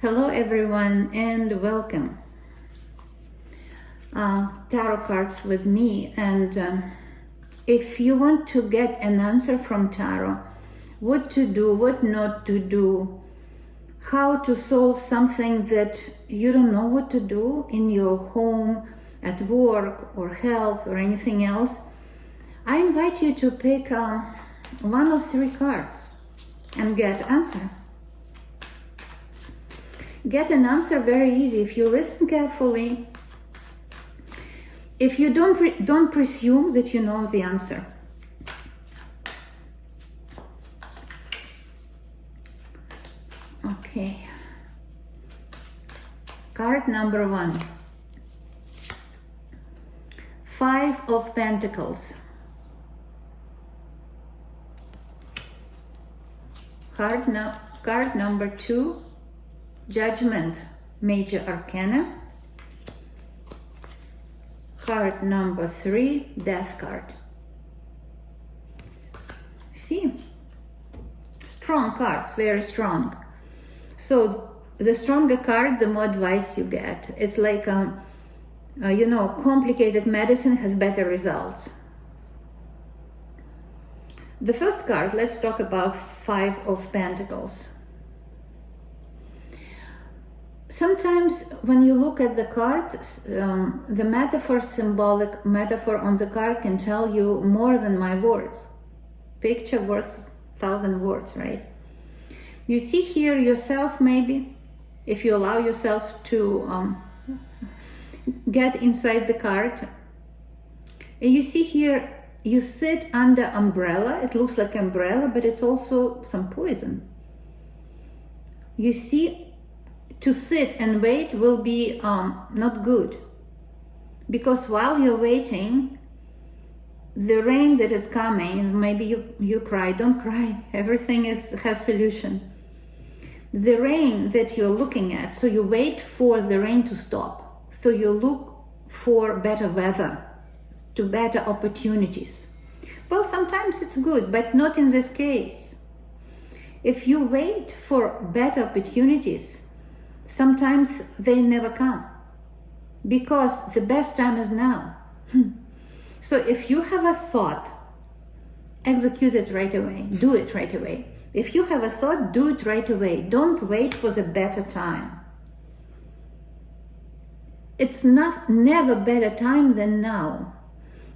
Hello everyone and welcome. Tarot cards with me, and if you want to get an answer from Tarot, what to do, what not to do, how to solve something that you don't know what to do in your home, at work or health or anything else, I invite you to pick one of three cards and get answer. Get an answer very easy if you listen carefully. If you don't presume that you know the answer. Okay. Card number 1. 5 of Pentacles. Card number 2. Judgment, Major Arcana. Card number 3, Death card. See? Strong cards, very strong. So the stronger card, the more advice you get. It's like, complicated medicine has better results. The first card, let's talk about 5 of Pentacles. Sometimes when you look at the cards, the metaphor, symbolic metaphor on the card can tell you more than my words. Picture worth 1,000 words, right? You see here yourself, maybe, if you allow yourself to get inside the card. You see here, you sit under umbrella. It looks like umbrella, but it's also some poison. You see, to sit and wait will be not good, because while you're waiting, the rain that is coming, maybe you cry, don't cry, everything has solution. The rain that you're looking at, so you wait for the rain to stop, so you look for better weather, to better opportunities. Well, sometimes it's good, but not in this case. If you wait for better opportunities, sometimes they never come, because the best time is now. So if you have a thought, execute it right away, do it right away. If you have a thought, do it right away. Don't wait for the better time. It's never better time than now,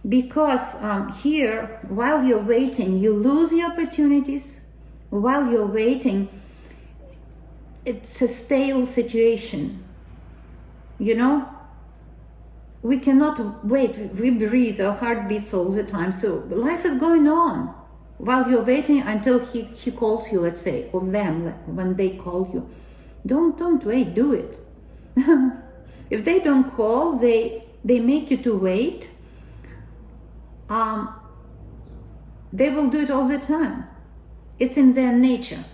because here, while you're waiting, you lose the opportunities. While you're waiting, it's a stale situation, we cannot wait, we breathe, our heart beats all the time, so life is going on while you're waiting until he calls you, let's say, or them, when they call you. Don't wait, do it. If they don't call, they make you to wait, they will do it all the time. It's in their nature.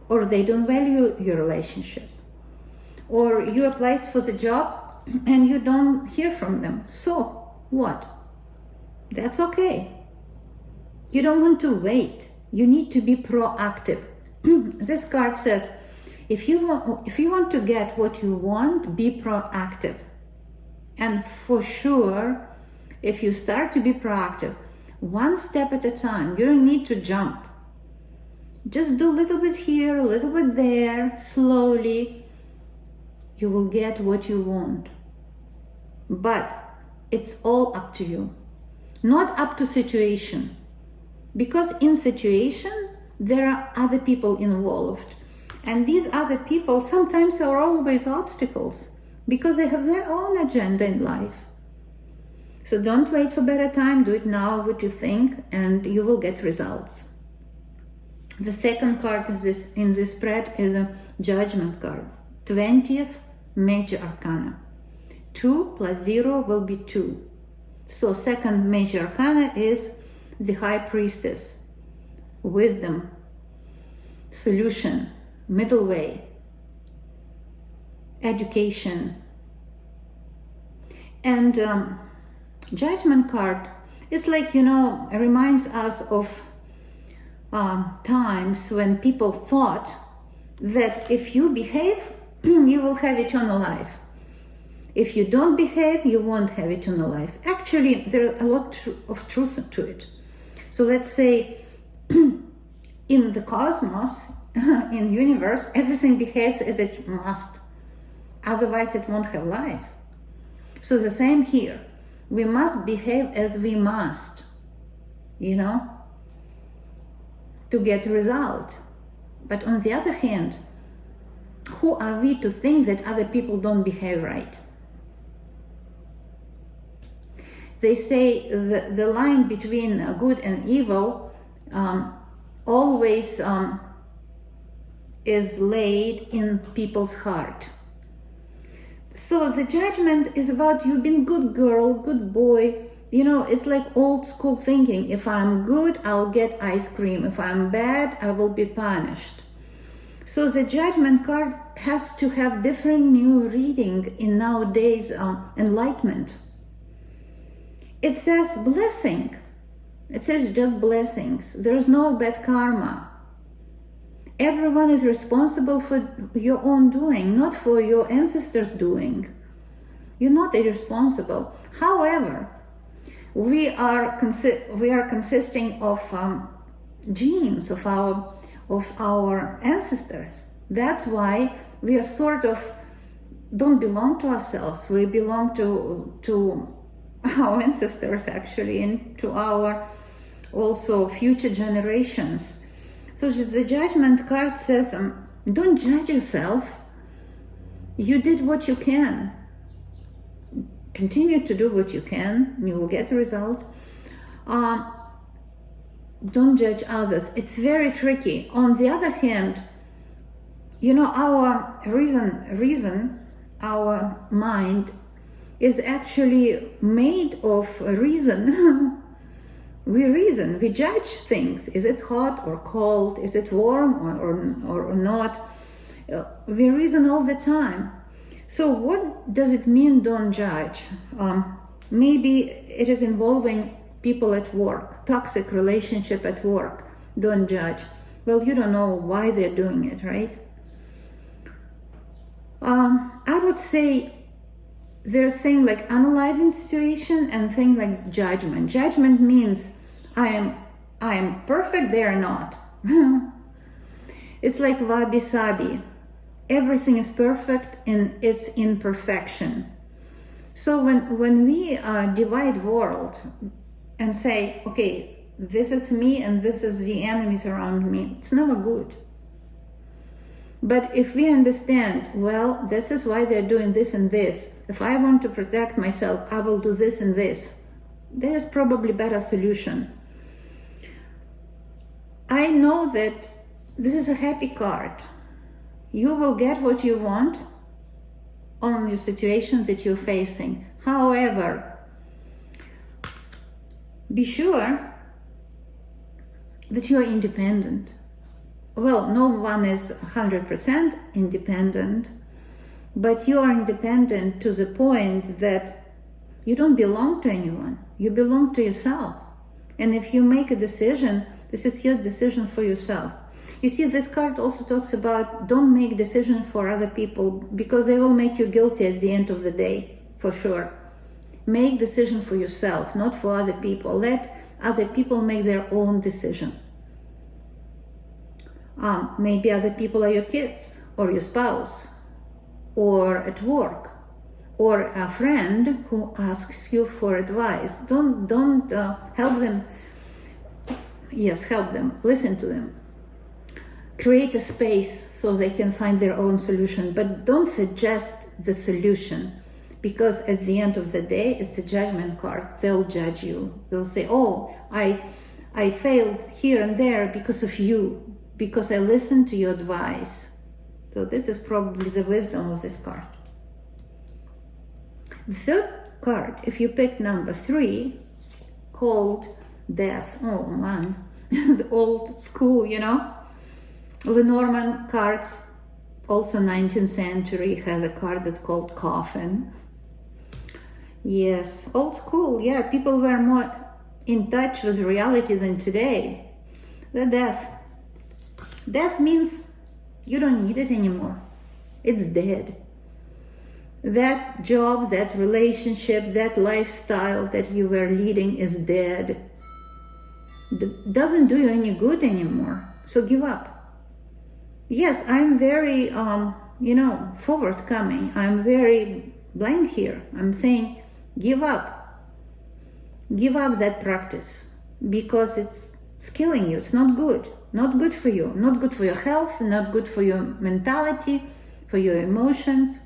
Or they don't value your relationship, or you applied for the job and you don't hear from them. So what? That's okay. You don't want to wait. You need to be proactive. This card says, if you want to get what you want, be proactive. And for sure, if you start to be proactive, one step at a time, you don't need to jump. Just do a little bit here, a little bit there, slowly. You will get what you want. But it's all up to you, not up to situation. Because in situation, there are other people involved. And these other people sometimes are always obstacles, because they have their own agenda in life. So don't wait for better time, do it now, what you think, and you will get results. The second card in this spread is a Judgment card. 20th Major Arcana. 2 plus 0 will be 2. So second Major Arcana is the High Priestess. Wisdom, solution, middle way, education. And Judgment card is like, it reminds us of times when people thought that if you behave, you will have eternal life. If you don't behave, you won't have eternal life. Actually, there are a lot of truth to it. So let's say in the cosmos, in the universe, everything behaves as it must. Otherwise, it won't have life. So the same here. We must behave as we must, you know, to get a result. But on the other hand, who are we to think that other people don't behave right? They say the line between good and evil always is laid in people's heart. So the judgment is about you being good girl, good boy. You know, it's like old school thinking. If I'm good, I'll get ice cream. If I'm bad, I will be punished. So the judgment card has to have different new reading in nowadays enlightenment. It says blessing. It says just blessings. There's no bad karma. Everyone is responsible for your own doing, not for your ancestors' doing. You're not irresponsible. However, we are consisting of genes of our ancestors. That's why we are sort of don't belong to ourselves. We belong to our ancestors actually, and to our also future generations. So the judgment card says, don't judge yourself. You did what you can. Continue to do what you can, and you will get a result. Don't judge others. It's very tricky. On the other hand, you know, our reason, our mind is actually made of reason. We reason, we judge things. Is it hot or cold? Is it warm or not? We reason all the time. So what does it mean, don't judge? Maybe it is involving people at work, toxic relationship at work. Don't judge. Well, you don't know why they're doing it, right? I would say there's thing like analyzing situation and thing like judgment. Judgment means I am perfect, they are not. It's like wabi sabi. Everything is perfect in its imperfection. So when we divide world and say, okay, this is me and this is the enemies around me, it's never good. But if we understand, well, this is why they're doing this and this. If I want to protect myself, I will do this and this. There is probably better solution. I know that this is a happy card. You will get what you want on your situation that you're facing. However, be sure that you are independent. Well, no one is 100% independent, but you are independent to the point that you don't belong to anyone. You belong to yourself. And if you make a decision, this is your decision for yourself. You see, this card also talks about don't make decisions for other people because they will make you guilty at the end of the day, for sure. Make decision for yourself, not for other people. Let other people make their own decision. Maybe other people are your kids, or your spouse, or at work, or a friend who asks you for advice. Don't help them. Yes, help them. Listen to them. Create a space so they can find their own solution, but don't suggest the solution, because at the end of the day, it's a judgment card. They'll judge you. They'll say, oh, I failed here and there because of you, because I listened to your advice. So this is probably the wisdom of this card. The third card, if you pick number 3, called Death. Oh man, the old school, you know. Lenormand cards, also 19th century, has a card that's called Coffin. Yes, old school, yeah, people were more in touch with reality than today. The death. Death means You don't need it anymore. It's dead. That job, that relationship, that lifestyle that you were leading is dead. Doesn't do you any good anymore. So give up. Yes, I'm very, forwardcoming. I'm very blank here. I'm saying give up. Give up that practice because it's killing you. It's not good. Not good for you. Not good for your health, not good for your mentality, for your emotions.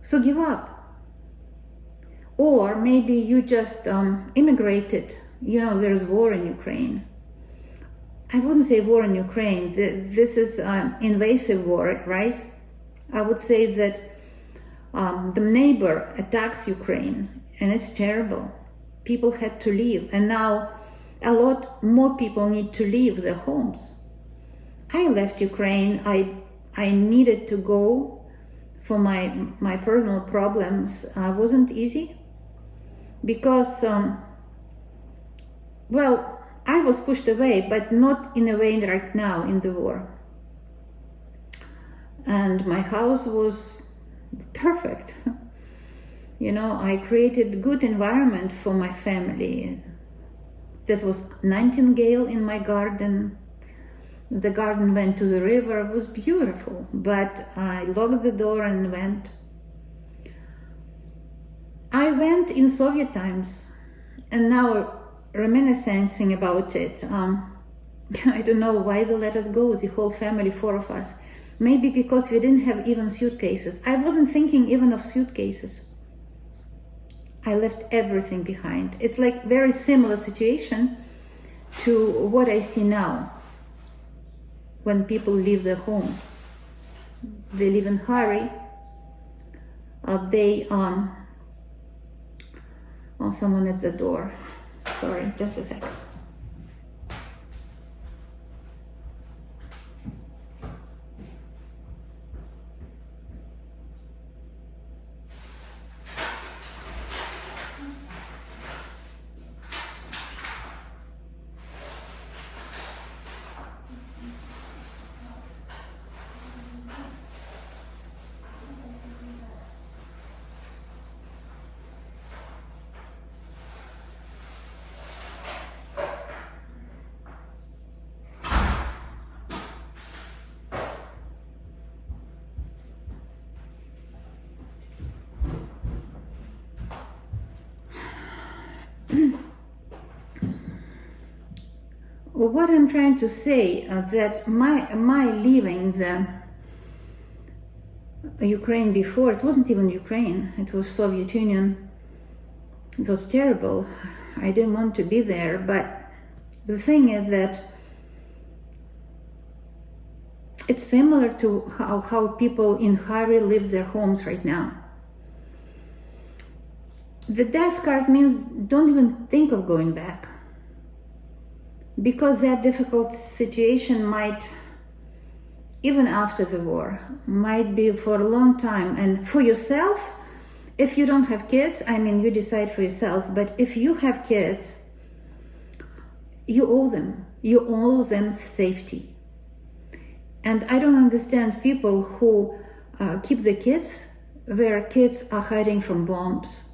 So give up. Or maybe you just immigrated. There's war in Ukraine. I wouldn't say war in Ukraine. This is invasive war, right? I would say that the neighbor attacks Ukraine, and it's terrible. People had to leave, and now a lot more people need to leave their homes. I left Ukraine. I needed to go for my personal problems. Wasn't easy because, I was pushed away, but not in a way right now in the war. And my house was perfect. I created good environment for my family. That was nightingale in my garden. The garden went to the river. It was beautiful, but I locked the door and went. I went in Soviet times, and now reminiscing about it, I don't know why they let us go, the whole family, 4 of us. Maybe because we didn't have even suitcases. I wasn't thinking even of suitcases. I left everything behind. It's like very similar situation to what I see now when people leave their homes. They live in hurry. Someone at the door. Sorry, just a second. What I'm trying to say that my leaving the Ukraine before, it wasn't even Ukraine, it was Soviet Union. It was terrible. I didn't want to be there, but the thing is that it's similar to how people in hurry leave their homes right now. The death card means don't even think of going back. Because that difficult situation might, even after the war, might be for a long time. And for yourself, if you don't have kids, you decide for yourself. But if you have kids, you owe them. You owe them safety. And I don't understand people who keep the kids where kids are hiding from bombs.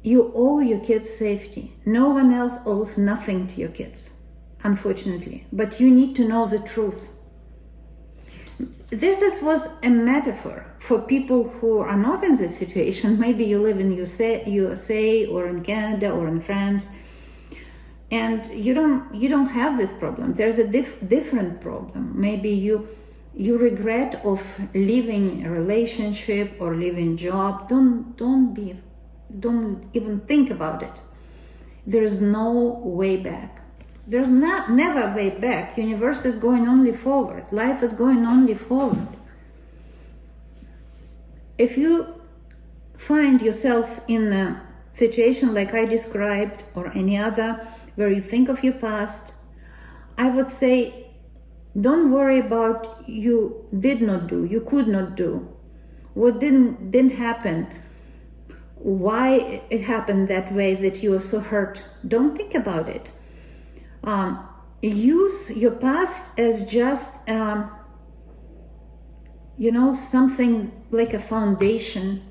You owe your kids safety. No one else owes nothing to your kids, unfortunately. But you need to know the truth. This was a metaphor for people who are not in this situation. Maybe you live in USA or in Canada or in France, and you don't have this problem. There's a different problem. Maybe you regret of leaving a relationship or leaving job. Don't even think about it. There's no way back. There's never way back. Universe is going only forward. Life is going only forward. If you find yourself in a situation like I described or any other where you think of your past, I would say don't worry about you did not do, you could not do, what didn't happen, why it happened that way that you were so hurt. Don't think about it. use your past as just, something like a foundation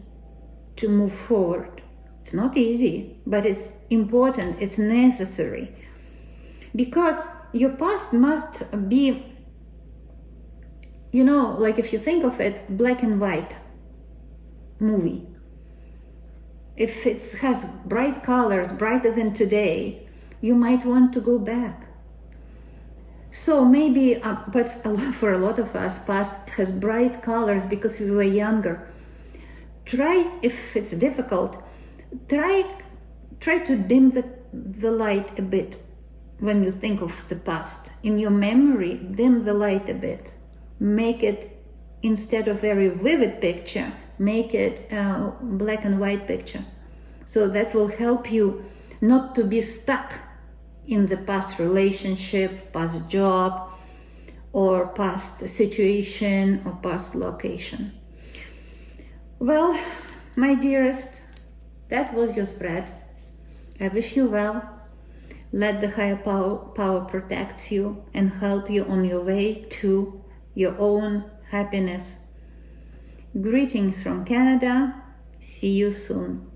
to move forward. It's not easy, but it's important, it's necessary. Because your past must be, like if you think of it, black and white movie. If it has bright colors, brighter than today, you might want to go back. So maybe, but for a lot of us, past has bright colors because we were younger. Try, if it's difficult, try to dim the light a bit when you think of the past. In your memory, dim the light a bit. Make it, instead of very vivid picture, make it a black and white picture. So that will help you not to be stuck in the past relationship, past job, or past situation, or past location. Well, my dearest, that was your spread. I wish you well. Let the higher power protect you and help you on your way to your own happiness. Greetings from Canada. See you soon.